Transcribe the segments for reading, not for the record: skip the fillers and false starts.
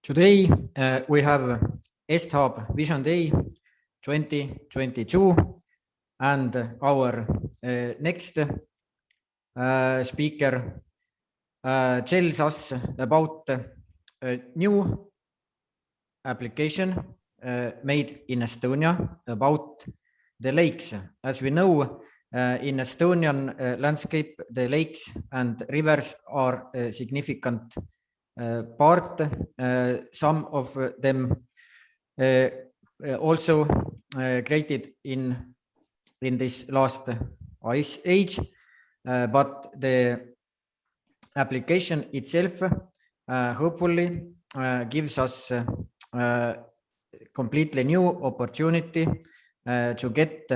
Today we have ESTHub Vision Day 2022, and our next speaker tells us about a new application made in Estonia about the lakes. As we know, in Estonian landscape, the lakes and rivers are a significant part. Some of them also created in this last ice age, but the application itself hopefully gives us completely new opportunity to get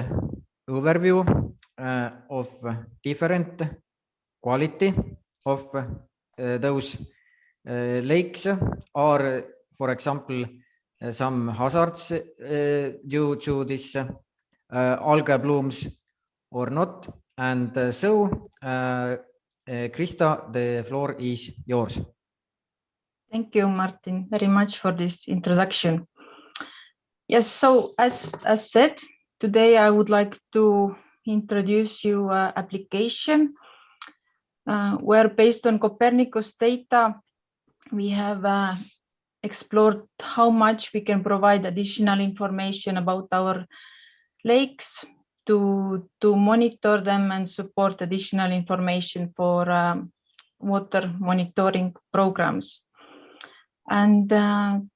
overview of different quality of those lakes, or for example some hazards due to this algae blooms or not. And so Krista, the floor is yours. Thank you, Martin, very much for this introduction. Yes, so as said, today I would like to introduce you an application where, based on Copernicus data, we have explored how much we can provide additional information about our lakes to monitor them and support additional information for water monitoring programs. And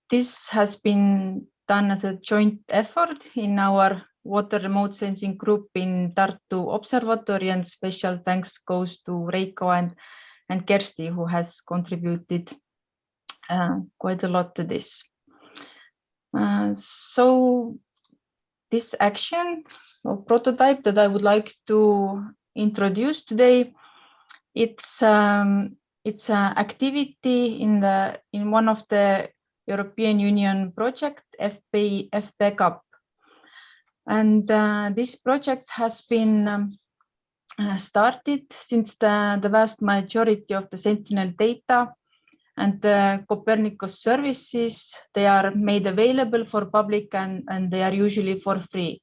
this has been done as a joint effort in our water remote sensing group in Tartu Observatory, and special thanks goes to Reiko and Kersti, who has contributed quite a lot to this. So this action or prototype that I would like to introduce today, it's an activity in one of the European Union project, FPCAP. And this project has been started since the vast majority of the Sentinel data and the Copernicus services, they are made available for public, and they are usually for free.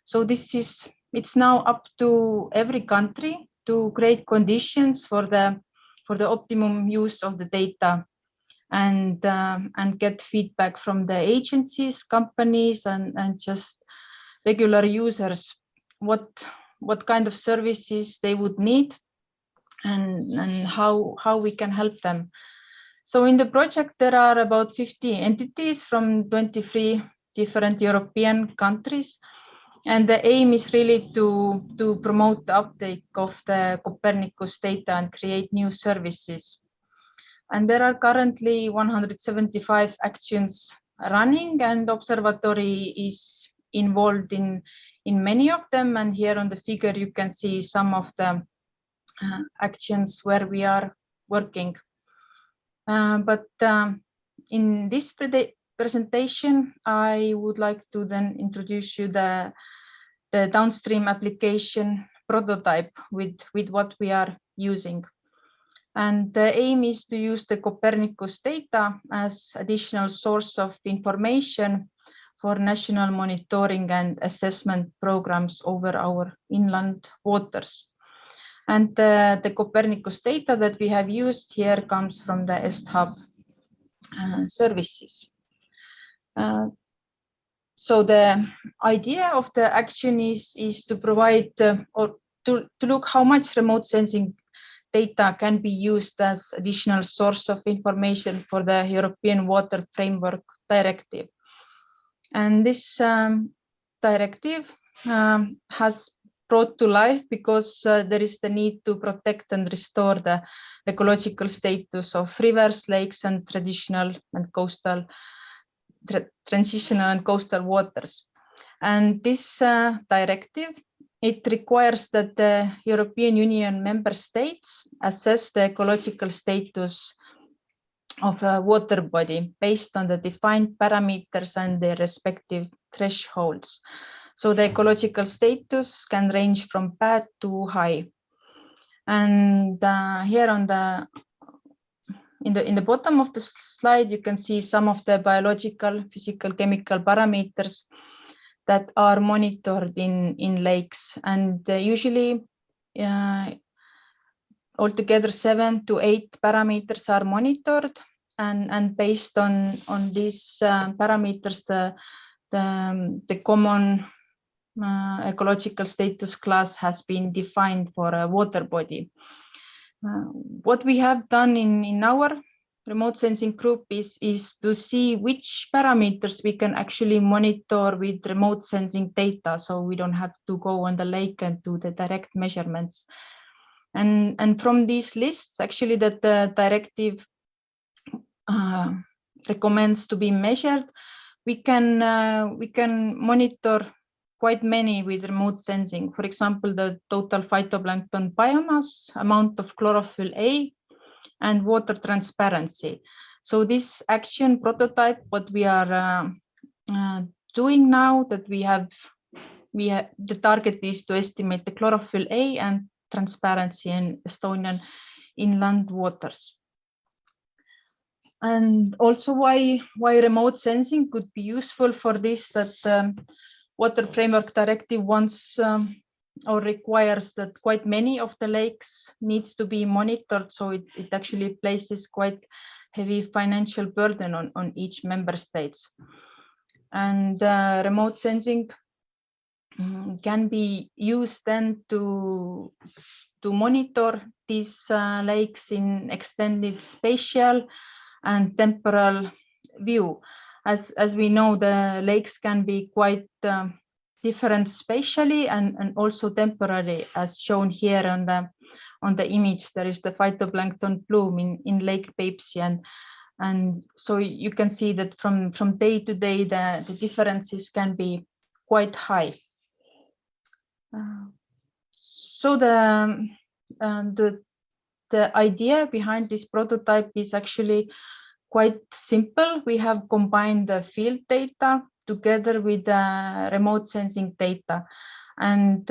So it's now up to every country to create conditions for the optimum use of the data, and get feedback from the agencies, companies, and just regular users, what kind of services they would need, and how we can help them. So in the project, there are about 50 entities from 23 different European countries. And the aim is really to promote the uptake of the Copernicus data and create new services. And there are currently 175 actions running, and observatory is involved in many of them. And here on the figure, you can see some of the actions where we are working. But in this presentation, I would like to then introduce you the Downstream application prototype with what we are using. And the aim is to use the Copernicus data as additional source of information for national monitoring and assessment programs over our inland waters. And the Copernicus data that we have used here comes from the ESTHub services. So the idea of the action is to provide or to look how much remote sensing data can be used as additional source of information for the European Water Framework Directive. And this directive has brought to life because there is the need to protect and restore the ecological status of rivers, lakes, and transitional and coastal waters. And this directive, it requires that the European Union member states assess the ecological status of a water body based on the defined parameters and their respective thresholds. So the ecological status can range from bad to high. And here in the bottom of the slide, you can see some of the biological, physical, chemical parameters that are monitored in lakes, and usually altogether 7 to 8 parameters are monitored, and based on these parameters, the common ecological status class has been defined for a water body. What we have done in our remote sensing group is to see which parameters we can actually monitor with remote sensing data, so we don't have to go on the lake and do the direct measurements. And from these lists, actually, that the directive recommends to be measured, we can monitor quite many with remote sensing. For example, the total phytoplankton biomass, amount of chlorophyll A, and water transparency. So this action prototype, what we are doing now, that the target is to estimate the chlorophyll A and transparency in Estonian inland waters. And also why remote sensing could be useful for this, that Water Framework Directive wants or requires that quite many of the lakes needs to be monitored, so it actually places quite heavy financial burden on each member states. And remote sensing can be used then to monitor these lakes in extended spatial and temporal view. As we know, the lakes can be quite different spatially and also temporally, as shown here on the image. There is the phytoplankton bloom in Lake Peipsi, and so you can see that from day to day the differences can be quite high. So the idea behind this prototype is actually quite simple. We have combined the field data together with the remote sensing data, and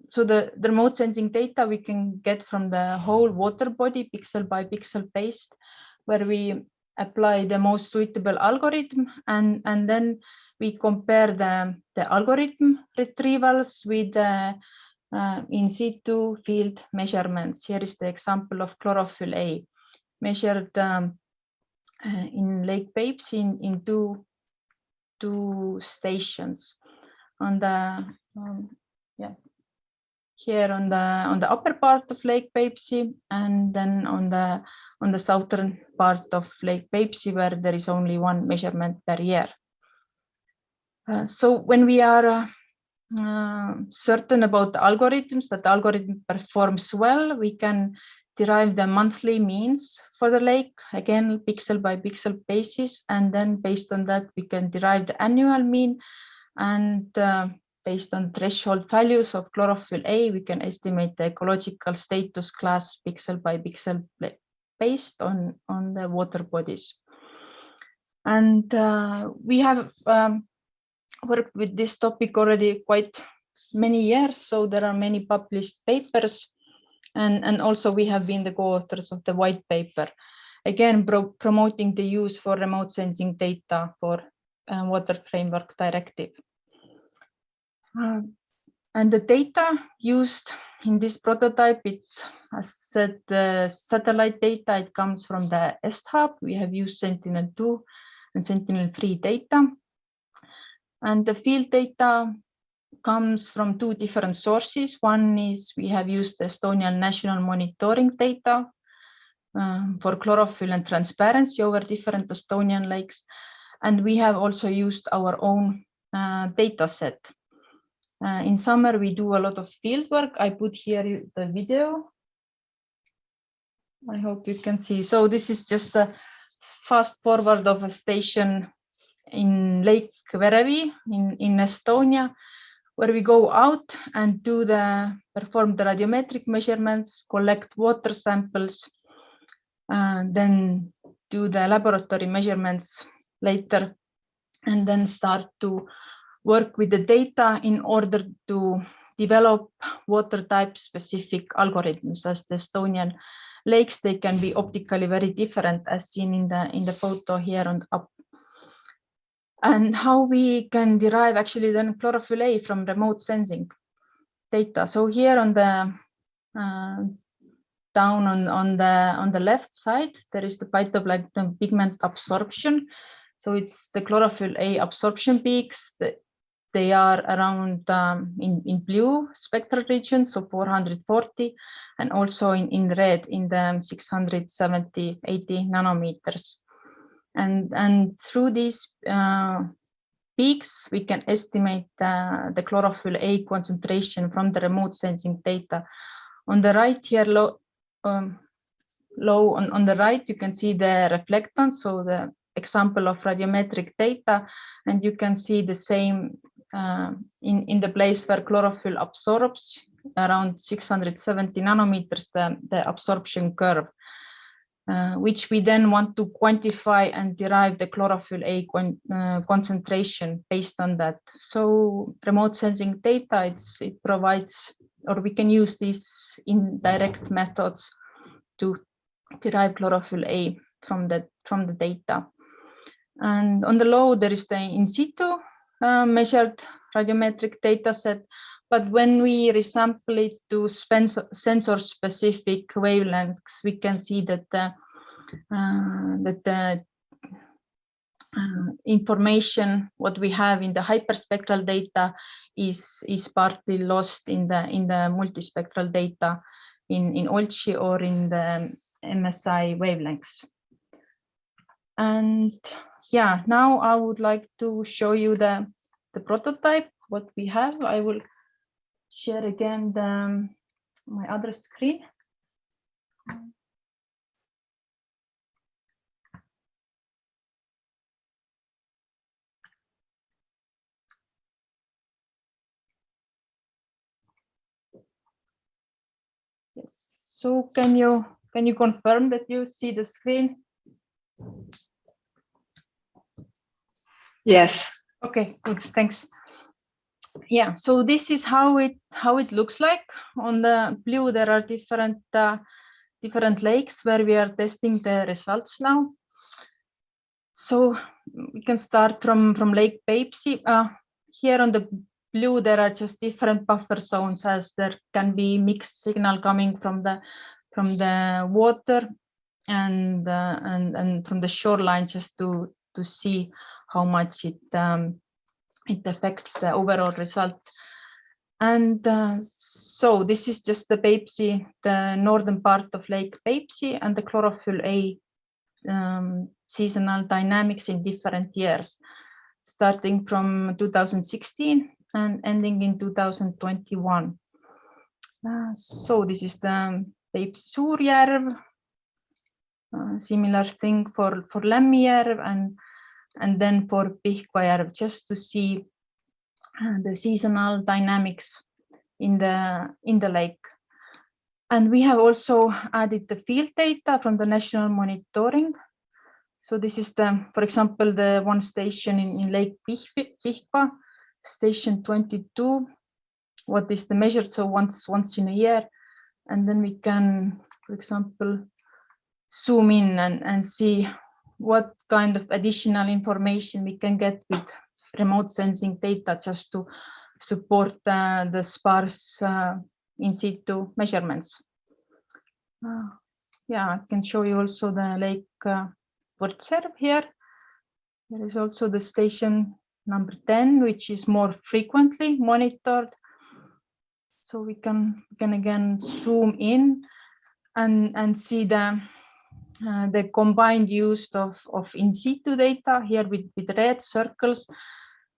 so the remote sensing data we can get from the whole water body, pixel by pixel based, where we apply the most suitable algorithm, and then we compare the algorithm retrievals with the in situ field measurements. Here is the example of chlorophyll A measured in Lake Peipsi in two stations. On the here on the upper part of Lake Peipsi, and then on the southern part of Lake Peipsi, where there is only one measurement per year. So when we are certain about the algorithms, that the algorithm performs well, we can derive the monthly means for the lake, again pixel by pixel basis, and then based on that we can derive the annual mean, and based on threshold values of chlorophyll A, we can estimate the ecological status class pixel by pixel based on the water bodies. And we have worked with this topic already quite many years, so there are many published papers, and also we have been the co-authors of the white paper, again promoting the use for remote sensing data for Water Framework Directive. And the data used in this prototype, it has said the satellite data, it comes from the ESTHub. We have used Sentinel-2 and Sentinel-3 data. And the field data comes from two different sources. One is we have used the Estonian national monitoring data for chlorophyll and transparency over different Estonian lakes. And we have also used our own data set. In summer, we do a lot of field work. I put here the video. I hope you can see. So this is just a fast forward of a station in Lake Verevi in Estonia, where we go out and perform the radiometric measurements, collect water samples, then do the laboratory measurements later, and then start to work with the data in order to develop water type specific algorithms, as the Estonian lakes, they can be optically very different, as seen in the photo here on the up. And how we can derive actually then chlorophyll A from remote sensing data. So here on the down on the left side, there is the phytoplankton pigment absorption. So it's the chlorophyll A absorption peaks. They are around in blue spectral region, so 440, and also in red in the 670, 80 nanometers. And through these peaks, we can estimate the chlorophyll A concentration from the remote sensing data. On the right here, low on the right, you can see the reflectance, so the example of radiometric data, and you can see the same in the place where chlorophyll absorbs around 670 nanometers, the absorption curve, which we then want to quantify and derive the chlorophyll A concentration based on that. So remote sensing data, it provides, or we can use these indirect methods to derive chlorophyll A from the data. And on the low, there is the in situ measured radiometric data set. But when we resample it to sensor specific wavelengths, we can see that the information what we have in the hyperspectral data is partly lost in the multispectral data in Olchi or in the MSI wavelengths. And yeah, now I would like to show you the prototype, what we have. I will share again my other screen. Yes. So can you confirm that you see the screen? Yes. Okay, good, thanks. Yeah, so this is how it looks like. On the blue, there are different lakes where we are testing the results now. So we can start from Lake Peipsi. Here on the blue, there are just different buffer zones, as there can be mixed signal coming from the water and from the shoreline, just to see how much it affects the overall result. And so this is just the Peipsi, the northern part of Lake Peipsi, and the chlorophyll A seasonal dynamics in different years, starting from 2016 and ending in 2021. So this is the Peipsi-Suurjärv, similar thing for Lämmijärv, and then for Pihkvajärv, just to see the seasonal dynamics in the lake. And we have also added the field data from the national monitoring. So this is for example, the one station in Lake Pihkva, station 22. What is the measured? So once in a year, and then we can, for example, zoom in and see what kind of additional information we can get with remote sensing data, just to support the sparse in situ measurements. Yeah, I can show you also the Lake Võrtsjärv here. There is also the station number 10, which is more frequently monitored. So we can again zoom in and see the combined use of in situ data here with red circles,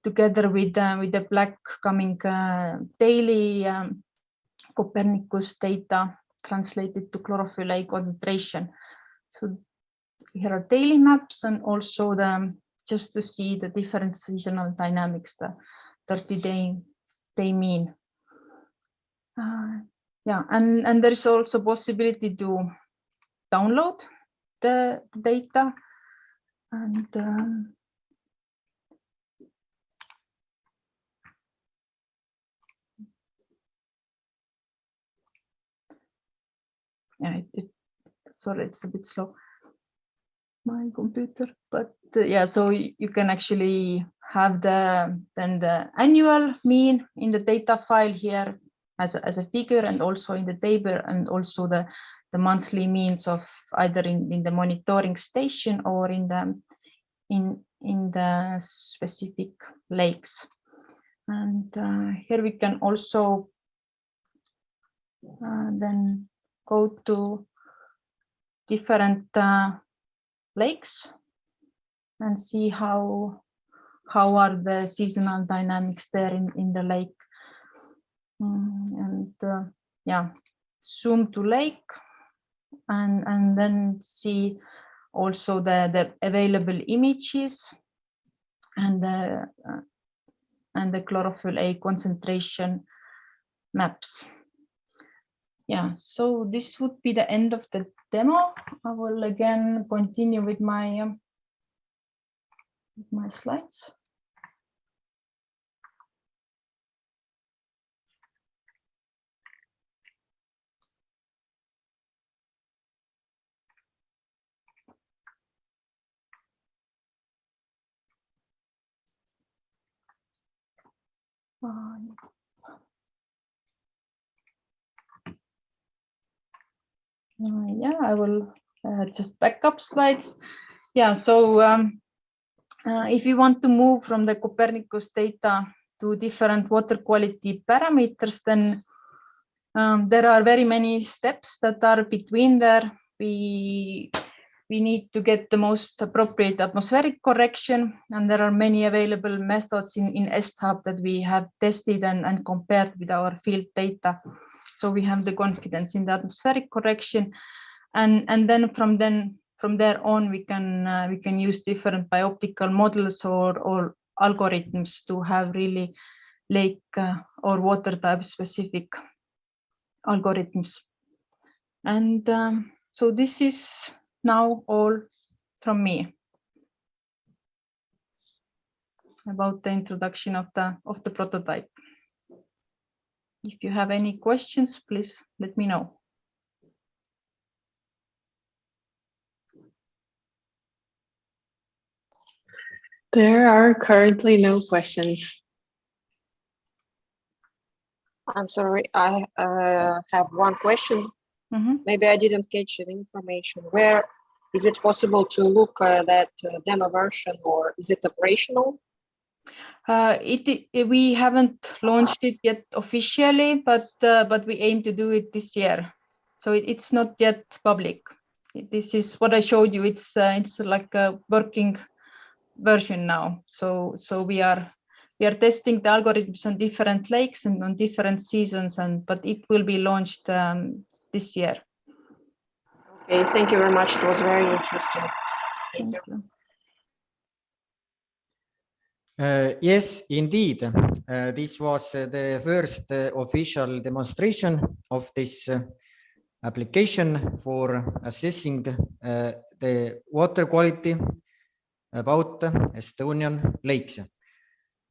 together with the black coming daily Copernicus data translated to chlorophyll A concentration. So here are daily maps, and also just to see the different seasonal dynamics, the 30-day mean. Yeah, and there is also possibility to download the data, and yeah, sorry, it's a bit slow, my computer, but yeah, so you can actually have the annual mean in the data file here as a figure, and also in the table, and also the monthly means of either in the monitoring station or in the specific lakes. And here we can also then go to different lakes and see how are the seasonal dynamics there in the lake. And yeah, zoom to lake and then see also the available images and the chlorophyll A concentration maps. Yeah, so this would be the end of the demo. I will again continue with my slides. Yeah, I will just back up slides. Yeah, so if you want to move from the Copernicus data to different water quality parameters, then there are very many steps that are between there. We need to get the most appropriate atmospheric correction, and there are many available methods in ESTHub that we have tested and compared with our field data. So we have the confidence in the atmospheric correction, and then from there on we can use different bioptical models or algorithms to have really lake or water type specific algorithms. And so this is now all from me about the introduction of the prototype. If you have any questions, please let me know. There are currently no questions. I'm sorry, I have one question. Maybe I didn't catch the information. Where is it possible to look at that demo version, or is it operational? We haven't launched it yet officially, but we aim to do it this year. So it's not yet public. This is what I showed you. It's like a working version now. So we are testing the algorithms on different lakes and on different seasons, but it will be launched this year. Okay, thank you very much. It was very interesting. Thank you. Yes, indeed. This was the first official demonstration of this application for assessing the water quality about Estonian lakes.